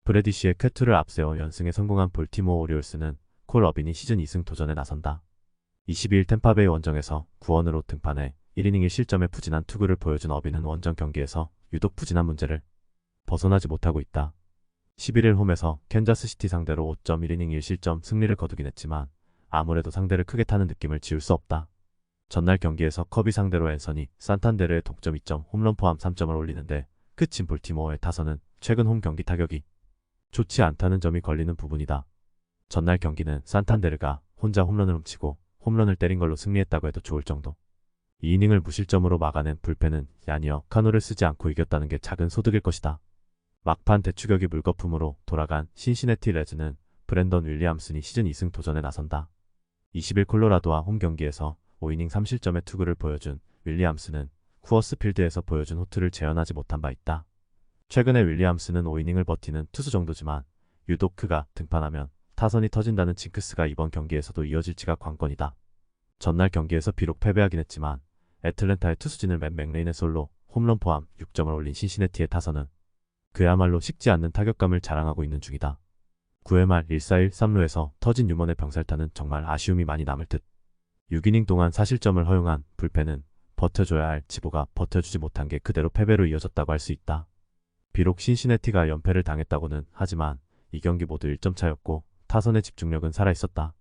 브래디쉬의 쾌투를 앞세워 연승에 성공한 볼티모어 오리올스는 콜 어빈이 시즌 2승 도전에 나선다. 22일 템파베이 원정에서 9원으로 등판해 1이닝 1실점의 부진한 투구를 보여준 어빈은 원정 경기에서 유독 부진한 문제를 벗어나지 못하고 있다. 11일 홈에서 캔자스시티 상대로 5.1이닝 1실점 승리를 거두긴 했지만 아무래도 상대를 크게 타는 느낌을 지울 수 없다. 전날 경기에서 커비 상대로 앤서니 산탄데르의 동점 2점 홈런 포함 3점을 올리는데 끝인 볼티모어의 타선은 최근 홈 경기 타격이 좋지 않다는 점이 걸리는 부분이다. 전날 경기는 산탄데르가 혼자 홈런을 훔치고 홈런을 때린 걸로 승리했다고 해도 좋을 정도. 2이닝을 무실점으로 막아낸 불펜은 야니어 카노를 쓰지 않고 이겼다는 게 작은 소득일 것이다. 막판 대추격이 물거품으로 돌아간 신시내티 레즈는 브랜던 윌리엄슨이 시즌 2승 도전에 나선다. 20일 콜로라도와 홈 경기에서 5이닝 3실점의 투구를 보여준 윌리엄슨은 쿠어스 필드에서 보여준 호투를 재현하지 못한 바 있다. 최근에 윌리엄슨은 5이닝을 버티는 투수 정도지만 유독 그가 등판하면 타선이 터진다는 징크스가 이번 경기에서도 이어질지가 관건이다. 전날 경기에서 비록 패배하긴 했지만 애틀랜타의 투수진을 맷 맥레인의 솔로 홈런 포함 6점을 올린 신시내티의 타선은 그야말로 식지 않는 타격감을 자랑하고 있는 중이다. 9회 말 1-4-1 3루에서 터진 유먼의 병살타는 정말 아쉬움이 많이 남을 듯. 6이닝 동안 4실점을 허용한 불펜은 버텨줘야 할 지보가 버텨주지 못한 게 그대로 패배로 이어졌다고 할 수 있다. 비록 신시내티가 연패를 당했다고는 하지만 이 경기 모두 1점 차였고 타선의 집중력은 살아있었다.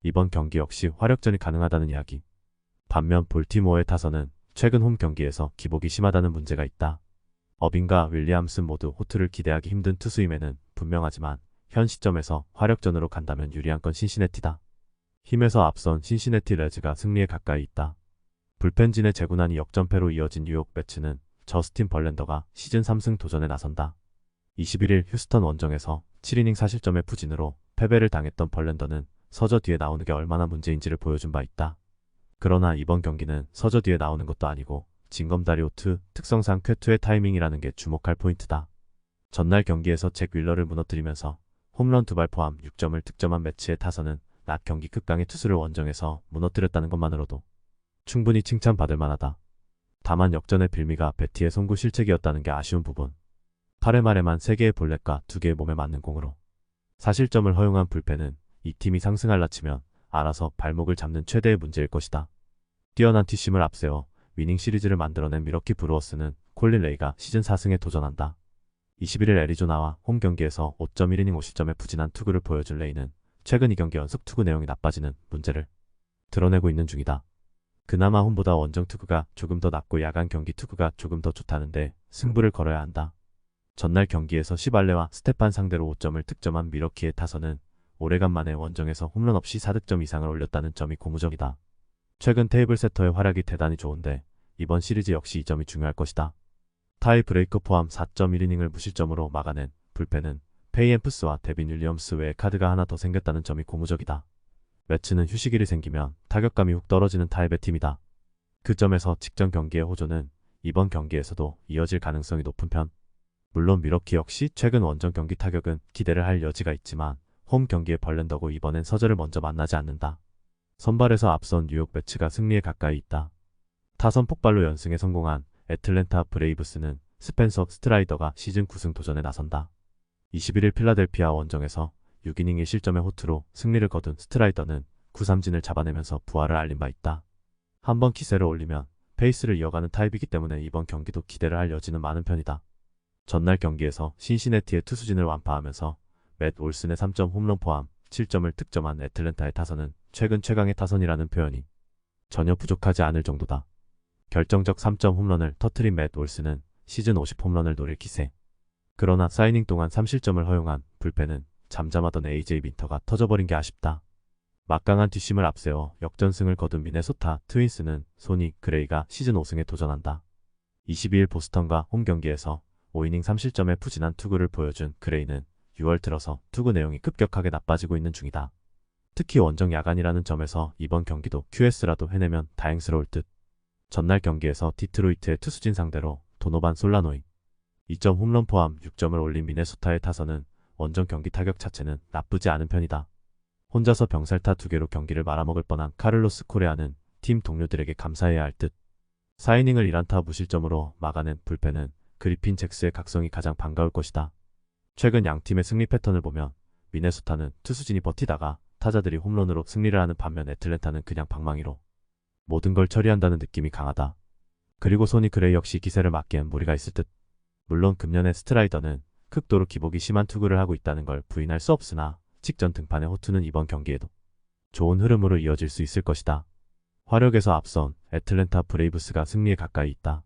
이번 경기 역시 화력전이 가능하다는 이야기. 반면 볼티모어의 타선은 최근 홈 경기에서 기복이 심하다는 문제가 있다. 어빈과 윌리엄슨 모두 호투를 기대하기 힘든 투수임에는 분명하지만 현 시점에서 화력전으로 간다면 유리한 건 신시내티다. 힘에서 앞선 신시내티 레즈가 승리에 가까이 있다. 불펜진의 재구난이 역전패로 이어진 뉴욕 매츠는 저스틴 벌랜더가 시즌 3승 도전에 나선다. 21일 휴스턴 원정에서 7이닝 4실점의 부진으로 패배를 당했던 벌랜더는 서저 뒤에 나오는 게 얼마나 문제인지를 보여준 바 있다. 그러나 이번 경기는 서저 뒤에 나오는 것도 아니고 징검다리 호투 특성상 쾌투의 타이밍이라는 게 주목할 포인트다. 전날 경기에서 잭 윌러를 무너뜨리면서 홈런 2발 포함 6점을 득점한 매치의 타선은 낮 경기 극강의 투수를 원정에서 무너뜨렸다는 것만으로도 충분히 칭찬받을 만하다. 다만 역전의 빌미가 베티의 송구 실책이었다는 게 아쉬운 부분. 8회 말에만 3개의 볼넷과 2개의 몸에 맞는 공으로 4실점을 허용한 불펜은 이 팀이 상승할라 치면 알아서 발목을 잡는 최대의 문제일 것이다. 뛰어난 뒷심을 앞세워 위닝 시리즈를 만들어낸 미러키 브루어스는 콜린 레이가 시즌 4승에 도전한다. 21일 애리조나와 홈 경기에서 5.1이닝 5실점의 부진한 투구를 보여준 레이는 최근 2경기 연속 투구 내용이 나빠지는 문제를 드러내고 있는 중이다. 그나마 홈보다 원정 투구가 조금 더 낫고 야간 경기 투구가 조금 더 좋다는데 승부를 걸어야 한다. 전날 경기에서 시발레와 스테판 상대로 5점을 득점한 미러키의 타선은 오래간만에 원정에서 홈런 없이 4득점 이상을 올렸다는 점이 고무적이다. 최근 테이블 세터의 활약이 대단히 좋은데 이번 시리즈 역시 이 점이 중요할 것이다. 타이 브레이크 포함 4.1이닝을 무실점으로 막아낸 불펜은 페이앰프스와 데빈 윌리엄스 외에 카드가 하나 더 생겼다는 점이 고무적이다. 매츠는 휴식일이 생기면 타격감이 훅 떨어지는 타입의 팀이다. 그 점에서 직전 경기의 호조는 이번 경기에서도 이어질 가능성이 높은 편. 물론 미러키 역시 최근 원정 경기 타격은 기대를 할 여지가 있지만 홈 경기에 벌렌더고 이번엔 서저를 먼저 만나지 않는다. 선발에서 앞선 뉴욕 매츠가 승리에 가까이 있다. 타선 폭발로 연승에 성공한 애틀랜타 브레이브스는 스펜서 스트라이더가 시즌 9승 도전에 나선다. 21일 필라델피아 원정에서 6이닝 1실점의 호투로 승리를 거둔 스트라이더는 9삼진을 잡아내면서 부활을 알린 바 있다. 한번 기세를 올리면 페이스를 이어가는 타입이기 때문에 이번 경기도 기대를 할 여지는 많은 편이다. 전날 경기에서 신시내티의 투수진을 완파하면서 맷 올슨의 3점 홈런 포함 7점을 득점한 애틀랜타의 타선은 최근 최강의 타선이라는 표현이 전혀 부족하지 않을 정도다. 결정적 3점 홈런을 터트린 맷 올슨은 시즌 50 홈런을 노릴 기세. 그러나 사이닝 동안 3실점을 허용한 불펜은 잠잠하던 AJ 민터가 터져버린 게 아쉽다. 막강한 뒷심을 앞세워 역전승을 거둔 미네소타 트윈스는 소니 그레이가 시즌 5승에 도전한다. 22일 보스턴과 홈 경기에서 5이닝 3실점의 부진한 투구를 보여준 그레이는 6월 들어서 투구 내용이 급격하게 나빠지고 있는 중이다. 특히 원정 야간이라는 점에서 이번 경기도 QS라도 해내면 다행스러울 듯. 전날 경기에서 디트로이트의 투수진 상대로 도노반 솔라노이 2점 홈런 포함 6점을 올린 미네소타의 타선은 원정 경기 타격 자체는 나쁘지 않은 편이다. 혼자서 병살타 2개로 경기를 말아먹을 뻔한 카를로스 코레아는 팀 동료들에게 감사해야 할 듯. 4이닝을 1안타 무실점으로 막아낸 불펜은 그리핀 잭스의 각성이 가장 반가울 것이다. 최근 양팀의 승리 패턴을 보면 미네소타는 투수진이 버티다가 타자들이 홈런으로 승리를 하는 반면 애틀랜타는 그냥 방망이로 모든 걸 처리한다는 느낌이 강하다. 그리고 소니 그레이 역시 기세를 막기엔 무리가 있을 듯. 물론 금년의 스트라이더는 극도로 기복이 심한 투구를 하고 있다는 걸 부인할 수 없으나 직전 등판의 호투는 이번 경기에도 좋은 흐름으로 이어질 수 있을 것이다. 화력에서 앞선 애틀랜타 브레이브스가 승리에 가까이 있다.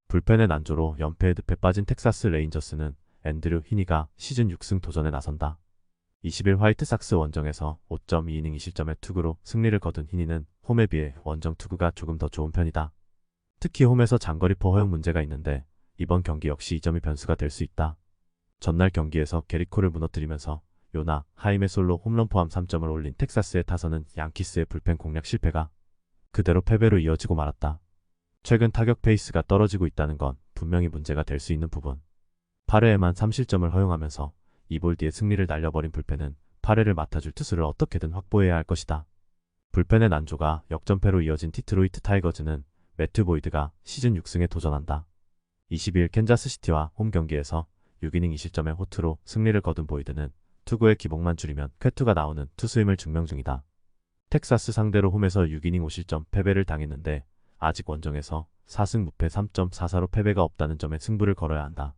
불펜의 난조로 연패에 늪에 빠진 텍사스 레인저스는 앤드류 히니가 시즌 6승 도전에 나선다. 20일 화이트삭스 원정에서 5.2이닝 2실점의 투구로 승리를 거둔 히니는 홈에 비해 원정 투구가 조금 더 좋은 편이다. 특히 홈에서 장거리포 허용 문제가 있는데 이번 경기 역시 이 점이 변수가 될 수 있다. 전날 경기에서 게리코를 무너뜨리면서 요나, 하임의 솔로 홈런 포함 3점을 올린 텍사스의 타선은 양키스의 불펜 공략 실패가 그대로 패배로 이어지고 말았다. 최근 타격 페이스가 떨어지고 있다는 건 분명히 문제가 될 수 있는 부분. 8회에만 3실점을 허용하면서 2볼 뒤에 승리를 날려버린 불펜은 8회를 맡아줄 투수를 어떻게든 확보해야 할 것이다. 불펜의 난조가 역전패로 이어진 디트로이트 타이거즈는 매튜 보이드가 시즌 6승에 도전한다. 20일 캔자스시티와 홈 경기에서 6이닝 2실점의 호투로 승리를 거둔 보이드는 투구의 기복만 줄이면 쾌투가 나오는 투수임을 증명 중이다. 텍사스 상대로 홈에서 6이닝 5실점 패배를 당했는데 아직 원정에서 4승 무패 3.44로 패배가 없다는 점에 승부를 걸어야 한다.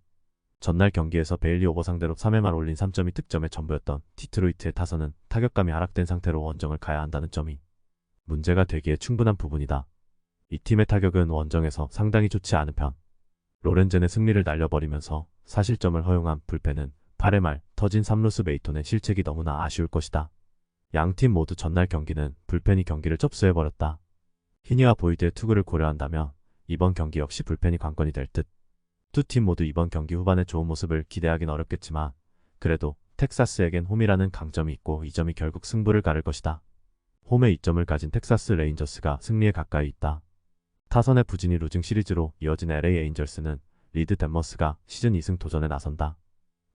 전날 경기에서 베일리 오버 상대로 3회만 올린 3점이 득점의 전부였던 디트로이트의 타선은 타격감이 하락된 상태로 원정을 가야 한다는 점이 문제가 되기에 충분한 부분이다. 이 팀의 타격은 원정에서 상당히 좋지 않은 편. 로렌젠의 승리를 날려버리면서 4실점을 허용한 불펜은 8회 말 터진 3루수 메이톤의 실책이 너무나 아쉬울 것이다. 양팀 모두 전날 경기는 불펜이 경기를 접수해버렸다. 히니와 보이드의 투구를 고려한다면 이번 경기 역시 불펜이 관건이 될 듯. 두 팀 모두 이번 경기 후반에 좋은 모습을 기대하긴 어렵겠지만 그래도 텍사스에겐 홈이라는 강점이 있고 이 점이 결국 승부를 가를 것이다. 홈에 이점을 가진 텍사스 레인저스가 승리에 가까이 있다. 타선의 부진이 루징 시리즈로 이어진 LA 에인절스는 리드 댄머스가 시즌 2승 도전에 나선다.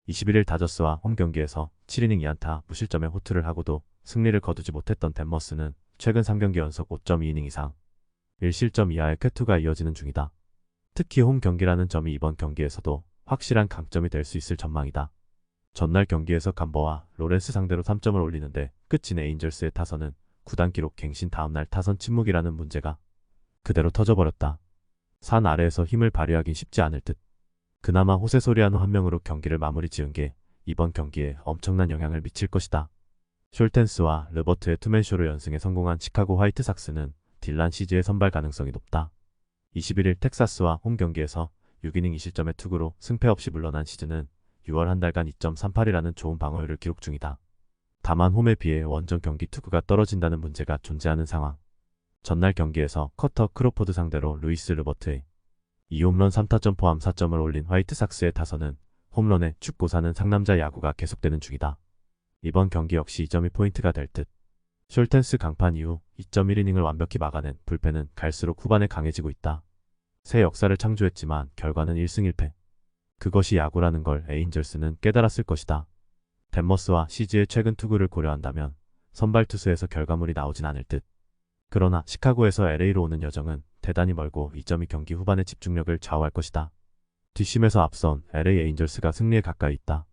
21일 다저스와 홈 경기에서 7이닝 2안타 무실점의 호투를 하고도 승리를 거두지 못했던 댄머스는 최근 3경기 연속 5.2이닝 이상 1실점 이하의 쾌투가 이어지는 중이다. 특히 홈 경기라는 점이 이번 경기에서도 확실한 강점이 될 수 있을 전망이다. 전날 경기에서 감버와 로렌스 상대로 3점을 올리는데 끝인 에인절스의 타선은 구단 기록 갱신 다음날 타선 침묵이라는 문제가 그대로 터져버렸다. 산 아래에서 힘을 발휘하긴 쉽지 않을 듯. 그나마 호세 소리아노 한 명으로 경기를 마무리 지은 게 이번 경기에 엄청난 영향을 미칠 것이다. 숄텐스와 르버트의 투맨쇼로 연승에 성공한 시카고 화이트삭스는 딜란 시즈의 선발 가능성이 높다. 21일 텍사스와 홈 경기에서 6이닝 2실점의 투구로 승패 없이 물러난 시즈는 6월 한 달간 2.38이라는 좋은 방어율을 기록 중이다. 다만 홈에 비해 원정 경기 투구가 떨어진다는 문제가 존재하는 상황. 전날 경기에서 커터 크로포드 상대로 루이스 르버트의 2홈런 3타점 포함 4점을 올린 화이트삭스의 타선은 홈런에 죽고 사는 상남자 야구가 계속되는 중이다. 이번 경기 역시 이 점이 포인트가 될 듯. 숄텐스 강판 이후 2.1이닝을 완벽히 막아낸 불펜은 갈수록 후반에 강해지고 있다. 새 역사를 창조했지만 결과는 1승 1패. 그것이 야구라는 걸 에인절스는 깨달았을 것이다. 댄머스와 시즈의 최근 투구를 고려한다면 선발 투수에서 결과물이 나오진 않을 듯. 그러나 시카고에서 LA로 오는 여정은 대단히 멀고 이 점이 경기 후반의 집중력을 좌우할 것이다. 뒷심에서 앞선 LA 에인절스가 승리에 가까이 있다.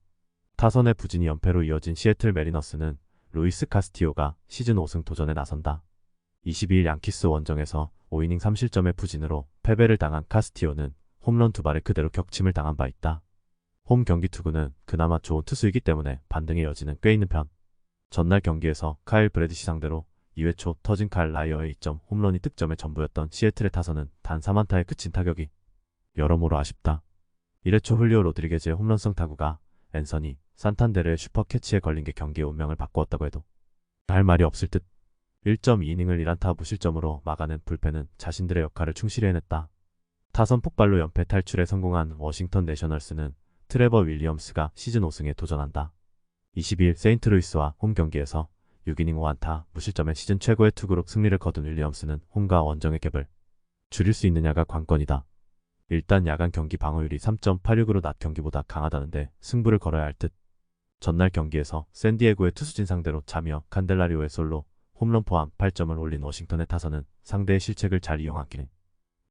타선의 부진이 연패로 이어진 시애틀 메리너스는 루이스 카스티오가 시즌 5승 도전에 나선다. 22일 양키스 원정에서 5이닝 3실점의 부진으로 패배를 당한 카스티오는 홈런 2발에 그대로 격침을 당한 바 있다. 홈 경기 투구는 그나마 좋은 투수이기 때문에 반등의 여지는 꽤 있는 편. 전날 경기에서 카일 브래디시 상대로 2회 초 터진 칼 라이어의 2점 홈런이 득점의 전부였던 시애틀의 타선은 단 3안타에 그친 타격이 여러모로 아쉽다. 1회 초 훌리오 로드리게즈의 홈런성 타구가 앤서니 산탄데르의 슈퍼캐치에 걸린 게 경기의 운명을 바꾸었다고 해도 할 말이 없을 듯. 1.2이닝을 1안타 무실점으로 막아낸 불펜은 자신들의 역할을 충실히 해냈다. 타선 폭발로 연패 탈출에 성공한 워싱턴 내셔널스는 트레버 윌리엄스가 시즌 5승에 도전한다. 22일 세인트루이스와 홈 경기에서 6이닝 5안타 무실점의 시즌 최고의 투구로 승리를 거둔 윌리엄스는 홈과 원정의 갭을 줄일 수 있느냐가 관건이다. 일단 야간 경기 방어율이 3.86으로 낮 경기보다 강하다는데 승부를 걸어야 할 듯. 전날 경기에서 샌디에고의 투수진 상대로 자미어 칸델라리오의 솔로 홈런 포함 8점을 올린 워싱턴의 타선은 상대의 실책을 잘 이용하기에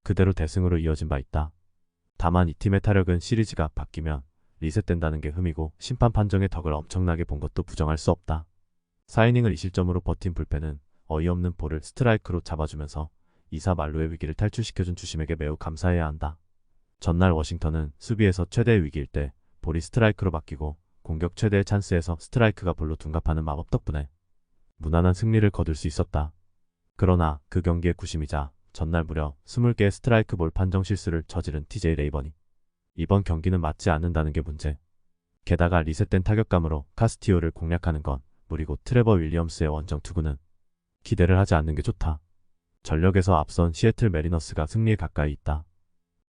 그대로 대승으로 이어진 바 있다. 다만 이 팀의 타력은 시리즈가 바뀌면 리셋된다는 게 흠이고 심판 판정의 덕을 엄청나게 본 것도 부정할 수 없다. 4이닝을 2실점으로 버틴 불펜은 어이없는 볼을 스트라이크로 잡아주면서 2사 만루의 위기를 탈출시켜준 주심에게 매우 감사해야 한다. 전날 워싱턴은 수비에서 최대의 위기일 때 볼이 스트라이크로 바뀌고 공격 최대의 찬스에서 스트라이크가 볼로 둔갑하는 마법 덕분에 무난한 승리를 거둘 수 있었다. 그러나 그 경기의 구심이자 전날 무려 20개의 스트라이크 볼 판정 실수를 저지른 TJ 레이번이 이번 경기는 맞지 않는다는 게 문제. 게다가 리셋된 타격감으로 카스티오를 공략하는 건 무리고 트레버 윌리엄스의 원정 투구는 기대를 하지 않는 게 좋다. 전력에서 앞선 시애틀 메리너스가 승리에 가까이 있다.